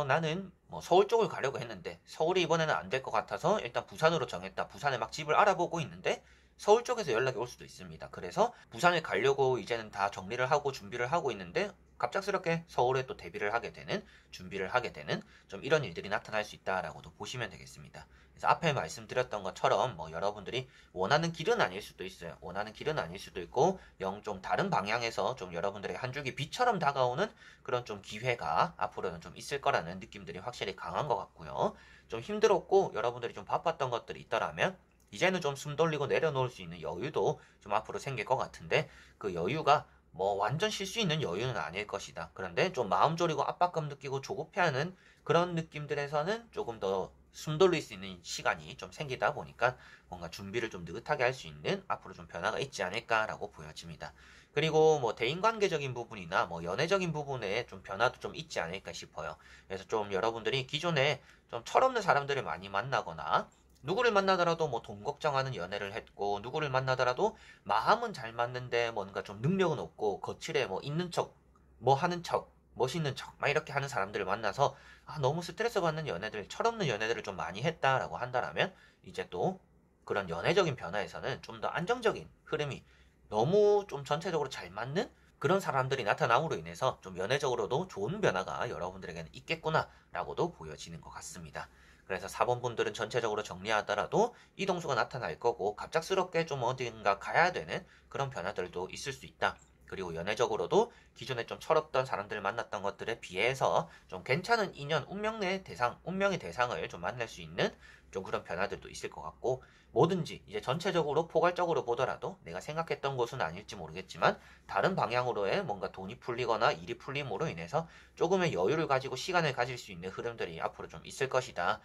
Speaker 1: 나는 뭐 서울 쪽을 가려고 했는데 서울이 이번에는 안 될 것 같아서 일단 부산으로 정했다. 부산에 막 집을 알아보고 있는데 서울 쪽에서 연락이 올 수도 있습니다. 그래서 부산에 가려고 이제는 다 정리를 하고 준비를 하고 있는데 갑작스럽게 서울에 또 데뷔를 하게 되는 준비를 하게 되는 좀 이런 일들이 나타날 수 있다라고도 보시면 되겠습니다. 그래서 앞에 말씀드렸던 것처럼 뭐 여러분들이 원하는 길은 아닐 수도 있어요. 원하는 길은 아닐 수도 있고 영 좀 다른 방향에서 좀 여러분들에게 한 줄기 빛처럼 다가오는 그런 좀 기회가 앞으로는 좀 있을 거라는 느낌들이 확실히 강한 것 같고요. 좀 힘들었고 여러분들이 좀 바빴던 것들이 있더라면 이제는 좀 숨 돌리고 내려놓을 수 있는 여유도 좀 앞으로 생길 것 같은데 그 여유가 뭐 완전 쉴 수 있는 여유는 아닐 것이다. 그런데 좀 마음 졸이고 압박감 느끼고 조급해하는 그런 느낌들에서는 조금 더 숨 돌릴 수 있는 시간이 좀 생기다 보니까 뭔가 준비를 좀 느긋하게 할 수 있는 앞으로 좀 변화가 있지 않을까라고 보여집니다. 그리고 뭐 대인관계적인 부분이나 뭐 연애적인 부분에 좀 변화도 좀 있지 않을까 싶어요. 그래서 좀 여러분들이 기존에 좀 철없는 사람들을 많이 만나거나 누구를 만나더라도 뭐 돈 걱정하는 연애를 했고 누구를 만나더라도 마음은 잘 맞는데 뭔가 좀 능력은 없고 거칠에 뭐 있는 척, 뭐 하는 척, 멋있는 척 막 이렇게 하는 사람들을 만나서 너무 스트레스 받는 연애들, 철없는 연애들을 좀 많이 했다라고 한다면 이제 또 그런 연애적인 변화에서는 좀 더 안정적인 흐름이 너무 좀 전체적으로 잘 맞는 그런 사람들이 나타남으로 인해서 좀 연애적으로도 좋은 변화가 여러분들에게는 있겠구나라고도 보여지는 것 같습니다. 그래서 4번 분들은 전체적으로 정리하더라도 이동수가 나타날 거고 갑작스럽게 좀 어딘가 가야 되는 그런 변화들도 있을 수 있다. 그리고 연애적으로도 기존에 좀 철없던 사람들을 만났던 것들에 비해서 좀 괜찮은 인연, 운명의 대상을 좀 만날 수 있는 좀 그런 변화들도 있을 것 같고 뭐든지 이제 전체적으로 포괄적으로 보더라도 내가 생각했던 것은 아닐지 모르겠지만 다른 방향으로의 뭔가 돈이 풀리거나 일이 풀림으로 인해서 조금의 여유를 가지고 시간을 가질 수 있는 흐름들이 앞으로 좀 있을 것이다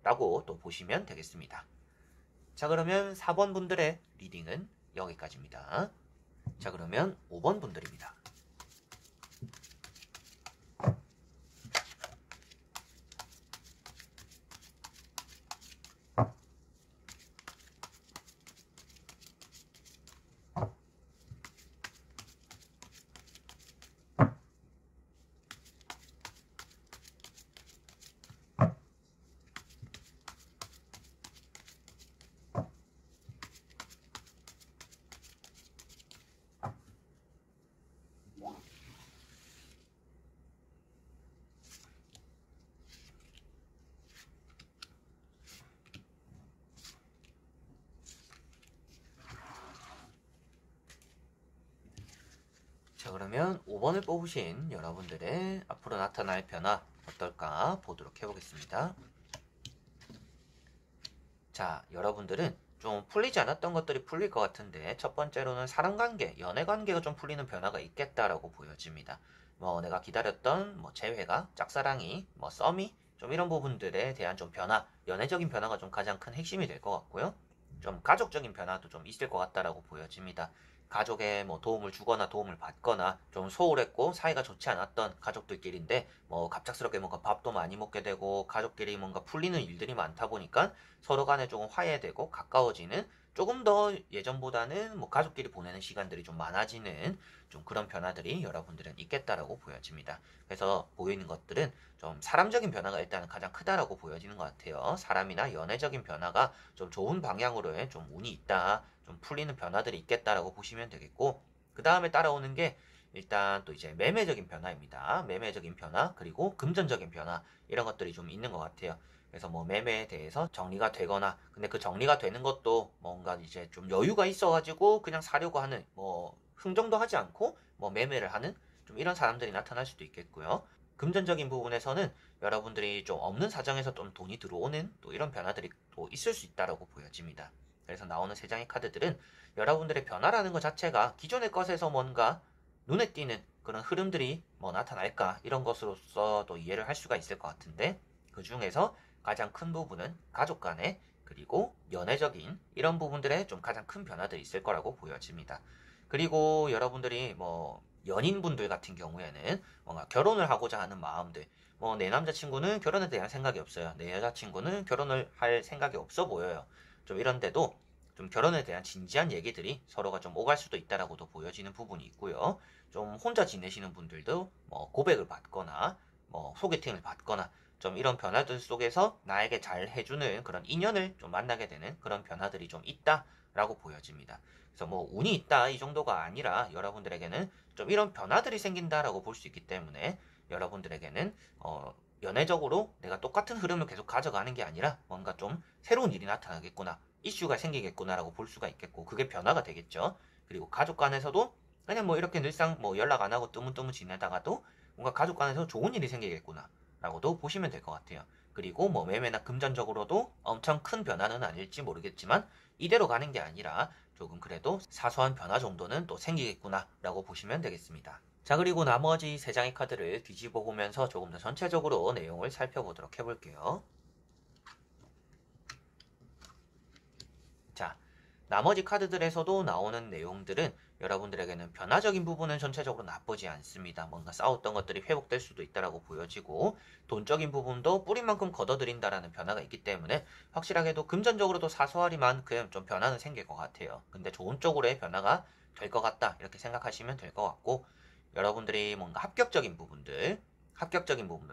Speaker 1: 라고 또 보시면 되겠습니다. 자, 그러면 4번 분들의 리딩은 여기까지입니다. 자, 그러면 5번 분들입니다. 자, 그러면 5번을 뽑으신 여러분들의 앞으로 나타날 변화 어떨까 보도록 해보겠습니다. 자, 여러분들은 좀 풀리지 않았던 것들이 풀릴 것 같은데 첫 번째로는 사람관계, 연애관계가 좀 풀리는 변화가 있겠다라고 보여집니다. 뭐 내가 기다렸던 뭐 재회가, 짝사랑이, 뭐 썸이 좀 이런 부분들에 대한 좀 변화, 연애적인 변화가 좀 가장 큰 핵심이 될 것 같고요. 좀 가족적인 변화도 좀 있을 것 같다라고 보여집니다. 가족에 뭐 도움을 주거나 도움을 받거나 좀 소홀했고 사이가 좋지 않았던 가족들끼리인데 뭐 갑작스럽게 뭔가 밥도 많이 먹게 되고 가족끼리 뭔가 풀리는 일들이 많다 보니까 서로 간에 조금 화해되고 가까워지는 조금 더 예전보다는 뭐 가족끼리 보내는 시간들이 좀 많아지는 좀 그런 변화들이 여러분들은 있겠다라고 보여집니다. 그래서 보이는 것들은 좀 사람적인 변화가 일단은 가장 크다라고 보여지는 것 같아요. 사람이나 연애적인 변화가 좀 좋은 방향으로의 좀 운이 있다, 좀 풀리는 변화들이 있겠다라고 보시면 되겠고 그 다음에 따라오는 게 일단 또 이제 매매적인 변화입니다. 매매적인 변화 그리고 금전적인 변화 이런 것들이 좀 있는 것 같아요. 그래서 뭐 매매에 대해서 정리가 되거나 근데 그 정리가 되는 것도 뭔가 이제 좀 여유가 있어가지고 그냥 사려고 하는 뭐 흥정도 하지 않고 뭐 매매를 하는 좀 이런 사람들이 나타날 수도 있겠고요. 금전적인 부분에서는 여러분들이 좀 없는 사정에서 좀 돈이 들어오는 또 이런 변화들이 또 있을 수 있다고 보여집니다. 그래서 나오는 세 장의 카드들은 여러분들의 변화라는 것 자체가 기존의 것에서 뭔가 눈에 띄는 그런 흐름들이 뭐 나타날까 이런 것으로서도 이해를 할 수가 있을 것 같은데 그 중에서 가장 큰 부분은 가족 간의 그리고 연애적인 이런 부분들에 좀 가장 큰 변화들이 있을 거라고 보여집니다. 그리고 여러분들이 뭐 연인분들 같은 경우에는 뭔가 결혼을 하고자 하는 마음들 뭐 내 남자친구는 결혼에 대한 생각이 없어요. 내 여자친구는 결혼을 할 생각이 없어 보여요. 좀 이런데도 좀 결혼에 대한 진지한 얘기들이 서로가 좀 오갈 수도 있다라고도 보여지는 부분이 있고요. 좀 혼자 지내시는 분들도 뭐 고백을 받거나 뭐 소개팅을 받거나 좀 이런 변화들 속에서 나에게 잘 해주는 그런 인연을 좀 만나게 되는 그런 변화들이 좀 있다라고 보여집니다. 그래서 뭐 운이 있다 이 정도가 아니라 여러분들에게는 좀 이런 변화들이 생긴다라고 볼 수 있기 때문에 여러분들에게는 연애적으로 내가 똑같은 흐름을 계속 가져가는 게 아니라 뭔가 좀 새로운 일이 나타나겠구나, 이슈가 생기겠구나라고 볼 수가 있겠고 그게 변화가 되겠죠. 그리고 가족 간에서도 그냥 뭐 이렇게 늘상 뭐 연락 안 하고 뜨문뜨문 지내다가도 뭔가 가족 간에서 좋은 일이 생기겠구나 라고도 보시면 될 것 같아요. 그리고 뭐 매매나 금전적으로도 엄청 큰 변화는 아닐지 모르겠지만 이대로 가는 게 아니라 조금 그래도 사소한 변화 정도는 또 생기겠구나 라고 보시면 되겠습니다. 자, 그리고 나머지 3장의 카드를 뒤집어 보면서 조금 더 전체적으로 내용을 살펴보도록 해볼게요. 자, 나머지 카드들에서도 나오는 내용들은 여러분들에게는 변화적인 부분은 전체적으로 나쁘지 않습니다. 뭔가 싸웠던 것들이 회복될 수도 있다라고 보여지고, 돈적인 부분도 뿌린 만큼 걷어들인다라는 변화가 있기 때문에 확실하게도 금전적으로도 사소하리만큼 좀 변화는 생길 것 같아요. 근데 좋은 쪽으로의 변화가 될 것 같다 이렇게 생각하시면 될 것 같고, 여러분들이 뭔가 합격적인 부분들,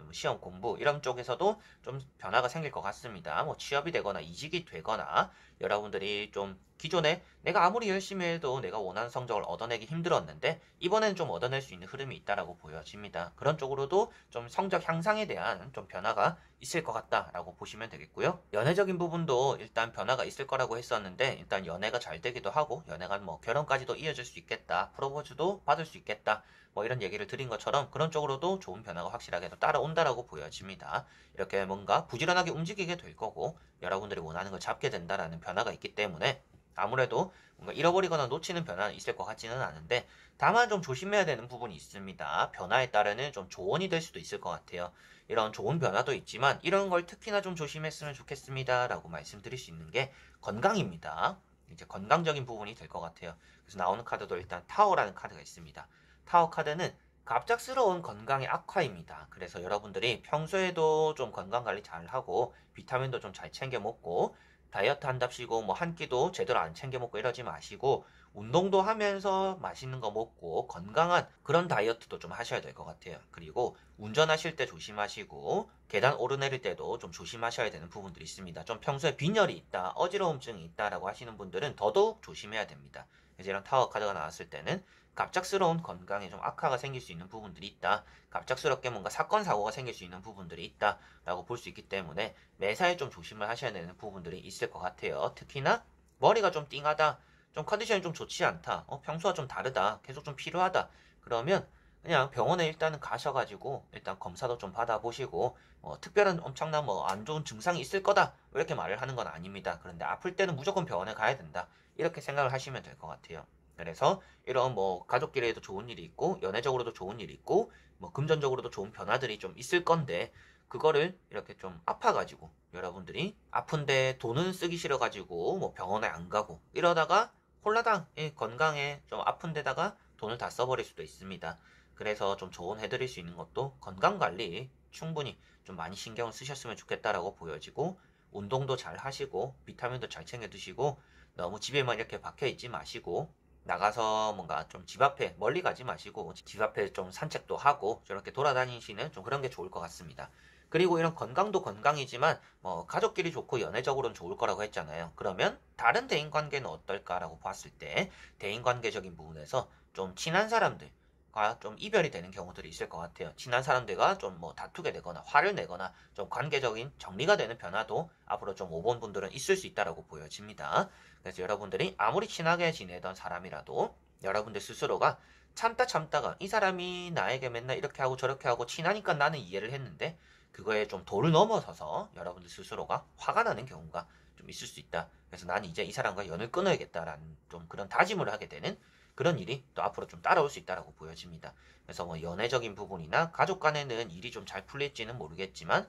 Speaker 1: 뭐 시험 공부 이런 쪽에서도 좀 변화가 생길 것 같습니다. 뭐 취업이 되거나 이직이 되거나, 여러분들이 좀 기존에 내가 아무리 열심히 해도 내가 원하는 성적을 얻어내기 힘들었는데 이번에는 좀 얻어낼 수 있는 흐름이 있다라고 보여집니다. 그런 쪽으로도 좀 성적 향상에 대한 좀 변화가 있을 것 같다라고 보시면 되겠고요. 연애적인 부분도 일단 변화가 있을 거라고 했었는데, 일단 연애가 잘 되기도 하고 연애가 뭐 결혼까지도 이어질 수 있겠다, 프로포즈도 받을 수 있겠다, 뭐 이런 얘기를 드린 것처럼 그런 쪽으로도 좋은 변화가 확실하게 따라온다라고 보여집니다. 이렇게 뭔가 부지런하게 움직이게 될 거고, 여러분들이 원하는 걸 잡게 된다라는 변화가 있기 때문에 아무래도 뭔가 잃어버리거나 놓치는 변화는 있을 것 같지는 않은데, 다만 좀 조심해야 되는 부분이 있습니다. 변화에 따르는 좀 조언이 될 수도 있을 것 같아요. 이런 좋은 변화도 있지만 이런 걸 특히나 좀 조심했으면 좋겠습니다 라고 말씀드릴 수 있는 게 건강입니다. 이제 건강적인 부분이 될 것 같아요. 그래서 나오는 카드도 일단 타워라는 카드가 있습니다. 타워 카드는 갑작스러운 건강의 악화입니다. 그래서 여러분들이 평소에도 좀 건강관리 잘하고 비타민도 좀 잘 챙겨 먹고, 다이어트 한답시고 뭐 한 끼도 제대로 안 챙겨 먹고 이러지 마시고, 운동도 하면서 맛있는 거 먹고 건강한 그런 다이어트도 좀 하셔야 될 것 같아요. 그리고 운전하실 때 조심하시고 계단 오르내릴 때도 좀 조심하셔야 되는 부분들이 있습니다. 좀 평소에 빈혈이 있다, 어지러움증이 있다라고 하시는 분들은 더더욱 조심해야 됩니다. 그래서 이런 타워 카드가 나왔을 때는 갑작스러운 건강에 좀 악화가 생길 수 있는 부분들이 있다, 갑작스럽게 뭔가 사건 사고가 생길 수 있는 부분들이 있다 라고 볼 수 있기 때문에 매사에 좀 조심을 하셔야 되는 부분들이 있을 것 같아요. 특히나 머리가 좀 띵하다, 좀 컨디션이 좀 좋지 않다, 평소와 좀 다르다, 계속 좀 필요하다, 그러면 그냥 병원에 일단은 가셔가지고 일단 검사도 좀 받아보시고, 특별한 엄청난 뭐 안 좋은 증상이 있을 거다 이렇게 말을 하는 건 아닙니다. 그런데 아플 때는 무조건 병원에 가야 된다 이렇게 생각을 하시면 될 것 같아요. 그래서 이런 뭐 가족끼리도 좋은 일이 있고 연애적으로도 좋은 일이 있고 뭐 금전적으로도 좋은 변화들이 좀 있을 건데, 그거를 이렇게 좀 아파가지고 여러분들이 아픈데 돈은 쓰기 싫어가지고 뭐 병원에 안 가고 이러다가 홀라당 건강에 좀 아픈 데다가 돈을 다 써버릴 수도 있습니다. 그래서 좀 조언해드릴 수 있는 것도 건강관리 충분히 좀 많이 신경을 쓰셨으면 좋겠다라고 보여지고, 운동도 잘 하시고 비타민도 잘 챙겨 드시고, 너무 집에만 이렇게 박혀 있지 마시고 나가서 뭔가 좀 집 앞에 멀리 가지 마시고 집 앞에 좀 산책도 하고 저렇게 돌아다니시는 좀 그런 게 좋을 것 같습니다. 그리고 이런 건강도 건강이지만 뭐 가족끼리 좋고 연애적으로는 좋을 거라고 했잖아요. 그러면 다른 대인관계는 어떨까라고 봤을 때, 대인관계적인 부분에서 좀 친한 사람들과 좀 이별이 되는 경우들이 있을 것 같아요. 친한 사람들과 좀 뭐 다투게 되거나 화를 내거나 좀 관계적인 정리가 되는 변화도 앞으로 좀 5번 분들은 있을 수 있다라고 보여집니다. 그래서 여러분들이 아무리 친하게 지내던 사람이라도 여러분들 스스로가 참다가 이 사람이 나에게 맨날 이렇게 하고 저렇게 하고 친하니까 나는 이해를 했는데 그거에 좀 도를 넘어서서 여러분들 스스로가 화가 나는 경우가 좀 있을 수 있다. 그래서 난 이제 이 사람과 연을 끊어야겠다라는 좀 그런 다짐을 하게 되는 그런 일이 또 앞으로 좀 따라올 수 있다라고 보여집니다. 그래서 뭐 연애적인 부분이나 가족 간에는 일이 좀 잘 풀릴지는 모르겠지만,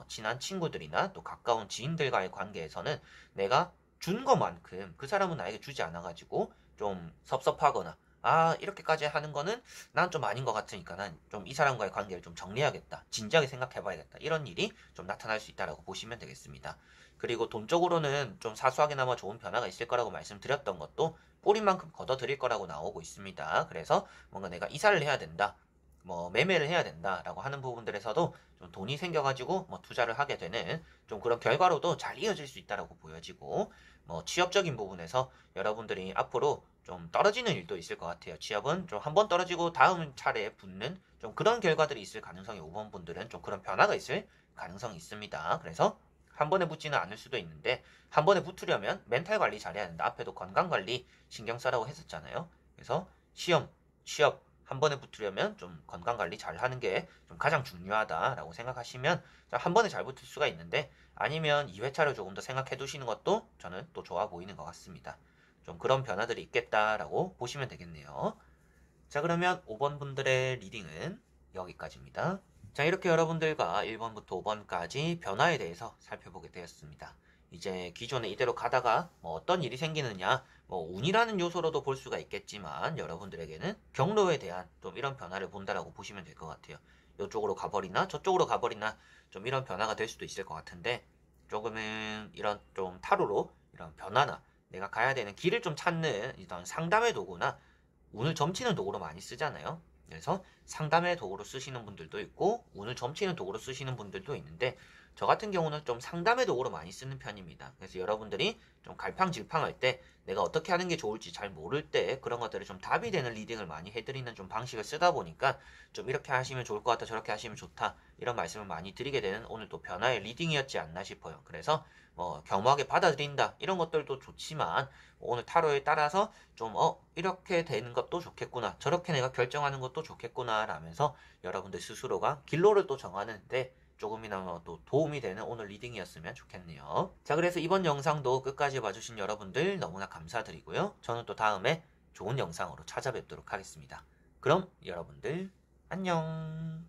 Speaker 1: 친한 친구들이나 또 가까운 지인들과의 관계에서는 내가 준 것만큼 그 사람은 나에게 주지 않아가지고 좀 섭섭하거나, 아 이렇게까지 하는 거는 난 좀 아닌 것 같으니까 난 좀 이 사람과의 관계를 좀 정리해야겠다, 진지하게 생각해봐야겠다, 이런 일이 좀 나타날 수 있다라고 보시면 되겠습니다. 그리고 돈적으로는 좀 사소하게나마 좋은 변화가 있을 거라고 말씀드렸던 것도 뿌린 만큼 걷어들일 거라고 나오고 있습니다. 그래서 뭔가 내가 이사를 해야 된다, 뭐 매매를 해야 된다라고 하는 부분들에서도 좀 돈이 생겨가지고 뭐 투자를 하게 되는 좀 그런 결과로도 잘 이어질 수 있다라고 보여지고, 뭐 취업적인 부분에서 여러분들이 앞으로 좀 떨어지는 일도 있을 것 같아요. 취업은 좀 한 번 떨어지고 다음 차례에 붙는 좀 그런 결과들이 있을 가능성이 5번 분들은 좀 그런 변화가 있을 가능성이 있습니다. 그래서 한 번에 붙지는 않을 수도 있는데, 한 번에 붙으려면 멘탈 관리 잘해야 된다. 앞에도 건강 관리 신경 쓰라고 했었잖아요. 그래서 시험, 취업 한 번에 붙으려면 좀 건강 관리 잘 하는 게 좀 가장 중요하다라고 생각하시면 한 번에 잘 붙을 수가 있는데, 아니면 2회차를 조금 더 생각해 두시는 것도 저는 또 좋아 보이는 것 같습니다. 좀 그런 변화들이 있겠다라고 보시면 되겠네요. 자, 그러면 5번 분들의 리딩은 여기까지입니다. 자, 이렇게 여러분들과 1번부터 5번까지 변화에 대해서 살펴보게 되었습니다. 이제 기존에 이대로 가다가 뭐 어떤 일이 생기느냐, 뭐 운이라는 요소로도 볼 수가 있겠지만 여러분들에게는 경로에 대한 좀 이런 변화를 본다라고 보시면 될 것 같아요. 이쪽으로 가버리나 저쪽으로 가버리나 좀 이런 변화가 될 수도 있을 것 같은데, 조금은 이런 좀 타로로 이런 변화나 내가 가야 되는 길을 좀 찾는 이런 상담의 도구나 운을 점치는 도구로 많이 쓰잖아요. 그래서 상담의 도구로 쓰시는 분들도 있고 운을 점치는 도구로 쓰시는 분들도 있는데, 저 같은 경우는 좀 상담의 도구로 많이 쓰는 편입니다. 그래서 여러분들이 좀 갈팡질팡할 때 내가 어떻게 하는 게 좋을지 잘 모를 때 그런 것들을 좀 답이 되는 리딩을 많이 해드리는 좀 방식을 쓰다 보니까 좀 이렇게 하시면 좋을 것 같다, 저렇게 하시면 좋다, 이런 말씀을 많이 드리게 되는 오늘 또 변화의 리딩이었지 않나 싶어요. 그래서 뭐 겸허하게 받아들인다 이런 것들도 좋지만 오늘 타로에 따라서 좀 이렇게 되는 것도 좋겠구나, 저렇게 내가 결정하는 것도 좋겠구나 라면서 여러분들 스스로가 길로를 또 정하는데 조금이나마 또 도움이 되는 오늘 리딩이었으면 좋겠네요. 자, 그래서 이번 영상도 끝까지 봐주신 여러분들 너무나 감사드리고요. 저는 또 다음에 좋은 영상으로 찾아뵙도록 하겠습니다. 그럼 여러분들 안녕.